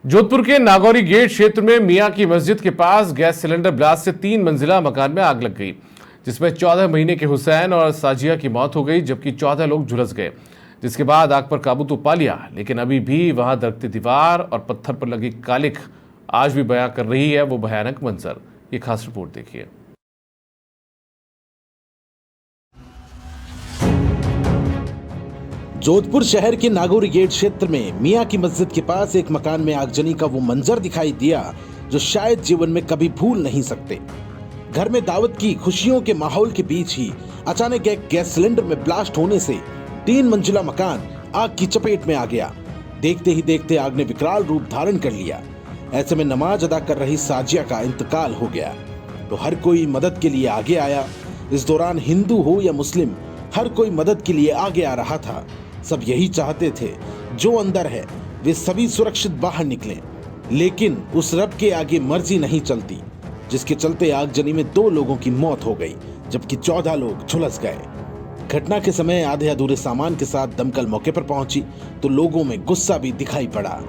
जोधपुर के नागौरी गेट क्षेत्र में मियां की मस्जिद के पास गैस सिलेंडर ब्लास्ट से 3 मंजिला मकान में आग लग गई, जिसमें 14 महीने के हुसैन और साजिया की मौत हो गई, जबकि 14 लोग झुलस गए। जिसके बाद आग पर काबू तो पा लिया, लेकिन अभी भी वहां दरकती दीवार और पत्थर पर लगी कालिख आज भी बयां कर रही है वो भयानक मंजर। ये खास रिपोर्ट देखिए। जोधपुर शहर के नागौरी गेट क्षेत्र में मियां की मस्जिद के पास एक मकान में आगजनी का वो मंजर दिखाई दिया जो शायद जीवन में कभी भूल नहीं सकते। घर में दावत की खुशियों के माहौल के बीच ही अचानक एक गैस सिलेंडर में ब्लास्ट होने से 3 मंजिला मकान आग की चपेट में आ गया। देखते ही देखते आग ने विकराल रूप धारण कर लिया। ऐसे में नमाज अदा कर रही साजिया का इंतकाल हो गया तो हर कोई मदद के लिए आगे आया। इस दौरान हिंदू हो या मुस्लिम, हर कोई मदद के लिए आगे आ रहा था। सब यही चाहते थे जो अंदर है वे सभी सुरक्षित बाहर निकलें, लेकिन उस रब के आगे मर्जी नहीं चलती, जिसके चलते आगजनी में 2 लोगों की मौत हो गई, जबकि 14 लोग झुलस गए। घटना के समय आधे अधूरे सामान के साथ दमकल मौके पर पहुंची तो लोगों में गुस्सा भी दिखाई पड़ा।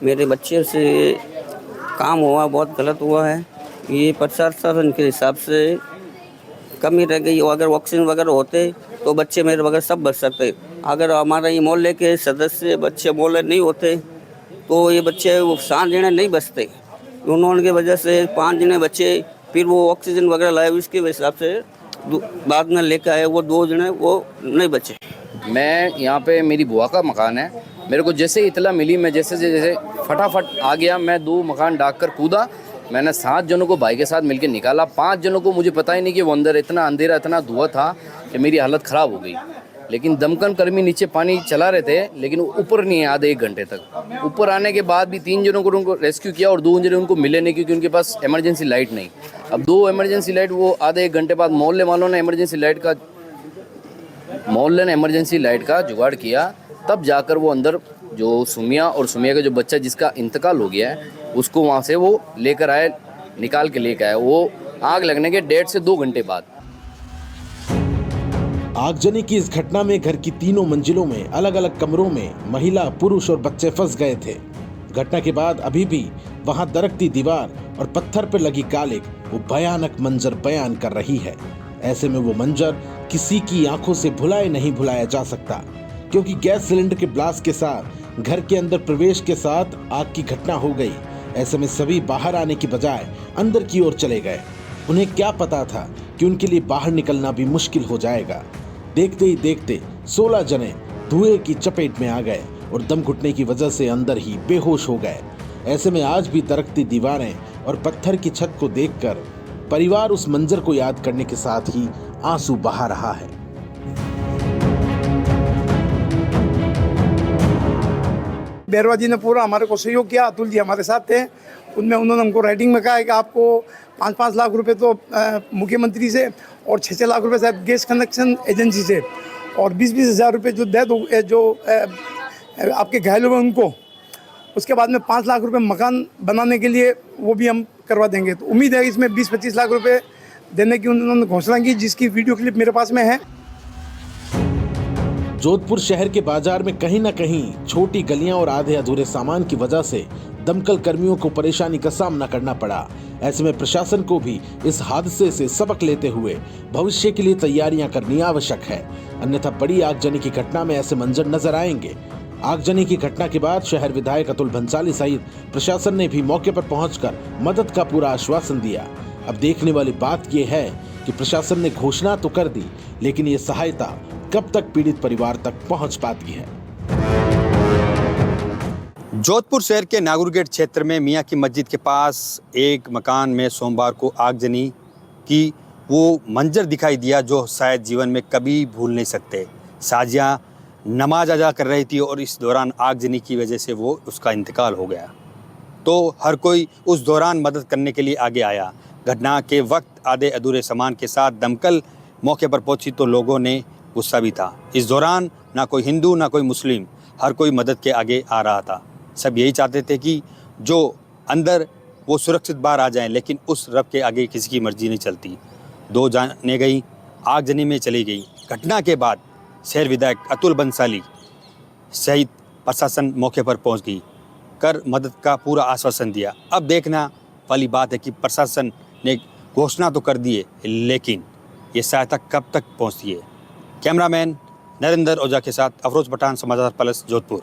मेरे बच्चे से काम हुआ बहुत गलत हुआ है। ये प्रशासन के हिसाब से कमी रह गई। अगर ऑक्सीजन वगैरह होते तो बच्चे मेरे वगैरह सब बच सकते। अगर हमारा ये मोहल्ले के सदस्य बच्चे मोहल्ले नहीं होते तो ये बच्चे वो 7 जने नहीं बचते। उन्होंने की वजह से 5 जने बच्चे, फिर वो ऑक्सीजन वगैरह लाए, उसके हिसाब से बाद में लेकर आए, वो 2 जने वो नहीं बचे। मैं यहाँ पे, मेरी बुआ का मकान है, मेरे को जैसे इतला मिली मैं जैसे फटाफट आ गया। मैं 2 मकान डाक कर कूदा। मैंने 7 जनों को भाई के साथ मिलकर निकाला। 5 जनों को मुझे पता ही नहीं कि वो अंदर इतना अंधेरा, इतना धुआं था कि मेरी हालत ख़राब हो गई। लेकिन दमकल कर्मी नीचे पानी चला रहे थे, लेकिन ऊपर नहीं है आधे 1 घंटे तक। ऊपर आने के बाद भी 3 जनों को उनको रेस्क्यू किया और 2 जने उनको मिले नहीं, क्योंकि उनके पास इमरजेंसी लाइट नहीं। अब 2 इमरजेंसी लाइट वो आधे 1 घंटे बाद मोहल्ले वालों ने इमरजेंसी लाइट का जुगाड़ किया, तब जाकर वो अंदर जो सुमिया और सुमिया का जो बच्चा जिसका इंतकाल हो गया है उसको वहाँ से वो लेकर आए, निकाल के लेकर आए, वो आग लगने के 1.5 से 2 घंटे बाद। आगजनी की इस घटना में घर की 3 मंजिलों में अलग अलग कमरों में महिला, पुरुष और बच्चे फंस गए थे। घटना के बाद अभी भी वहां दरकती दीवार और पत्थर पर लगी कालिख वो भयानक मंजर बयान कर रही है। ऐसे में वो मंजर किसी की आंखों से नहीं भुलाया जा सकता, क्योंकि गैस सिलेंडर के ब्लास्ट के साथ घर के अंदर प्रवेश के साथ आग की घटना हो गई। ऐसे में सभी बाहर आने की बजाय अंदर की ओर चले गए। उन्हें क्या पता था कि उनके लिए बाहर निकलना भी मुश्किल हो जाएगा। देखते ही देखते 16 जने धुएं की चपेट में आ गए और दम घुटने की वजह से अंदर ही बेहोश हो गए। ऐसे में आज भी दरकती दीवारें और पत्थर की छत को देखकर परिवार उस मंजर को याद करने के साथ ही आंसू बहा रहा है। बैरवा जी ने पूरा हमारे को सहयोग किया। अतुल जी हमारे साथ थे। उनमें उन्होंने हमको राइटिंग में कहा है कि आपको 5-5 लाख रुपए तो मुख्यमंत्री से और 6-6 लाख रुपए शायद गैस कनेक्शन एजेंसी से और 20-20 हज़ार रुपये जो दे दो जो आपके घायल हुए उनको। उसके बाद में 5 लाख रुपए मकान बनाने के लिए वो भी हम करवा देंगे। तो उम्मीद है इसमें 20-25 लाख रुपए देने की उन्होंने घोषणा की, जिसकी वीडियो क्लिप मेरे पास में है। जोधपुर शहर के बाजार में कहीं न कहीं छोटी गलियां और आधे अधूरे सामान की वजह से दमकल कर्मियों को परेशानी का सामना करना पड़ा। ऐसे में प्रशासन को भी इस हादसे से सबक लेते हुए भविष्य के लिए तैयारियां करनी आवश्यक है, अन्यथा बड़ी आगजनी की घटना में ऐसे मंजर नजर आएंगे। आगजनी की घटना के बाद शहर विधायक अतुल भंसाली सहित प्रशासन ने भी मौके पर पहुंचकर मदद का पूरा आश्वासन दिया। अब देखने वाली बात यह है कि प्रशासन ने घोषणा तो कर दी, लेकिन ये सहायता कब तक पीड़ित परिवार तक पहुंच पाती है। जोधपुर शहर के नागौरी गेट क्षेत्र में मियां की मस्जिद के पास एक मकान में सोमवार को आगजनी की वो मंजर दिखाई दिया जो शायद जीवन में कभी भूल नहीं सकते। साजिया नमाज अदा कर रही थी और इस दौरान आगजनी की वजह से वो उसका इंतकाल हो गया, तो हर कोई उस दौरान मदद करने के लिए आगे आया। घटना के वक्त आधे अधूरे सामान के साथ दमकल मौके पर पहुंची तो लोगों ने गुस्सा भी था। इस दौरान ना कोई हिंदू ना कोई मुस्लिम, हर कोई मदद के आगे आ रहा था। सब यही चाहते थे कि जो अंदर वो सुरक्षित बाहर आ जाएं, लेकिन उस रब के आगे किसी की मर्जी नहीं चलती। 2 जाने गई, आगजनी में चली गई। घटना के बाद शहर विधायक अतुल बंसाली सहित प्रशासन मौके पर पहुंच गई, कर मदद का पूरा आश्वासन दिया। अब देखना वाली बात है कि प्रशासन ने घोषणा तो कर दी है, लेकिन ये सहायता कब तक पहुंचती है। कैमरामैन नरेंद्र ओझा के साथ अफरोज पठान, समाचार प्लस, जोधपुर।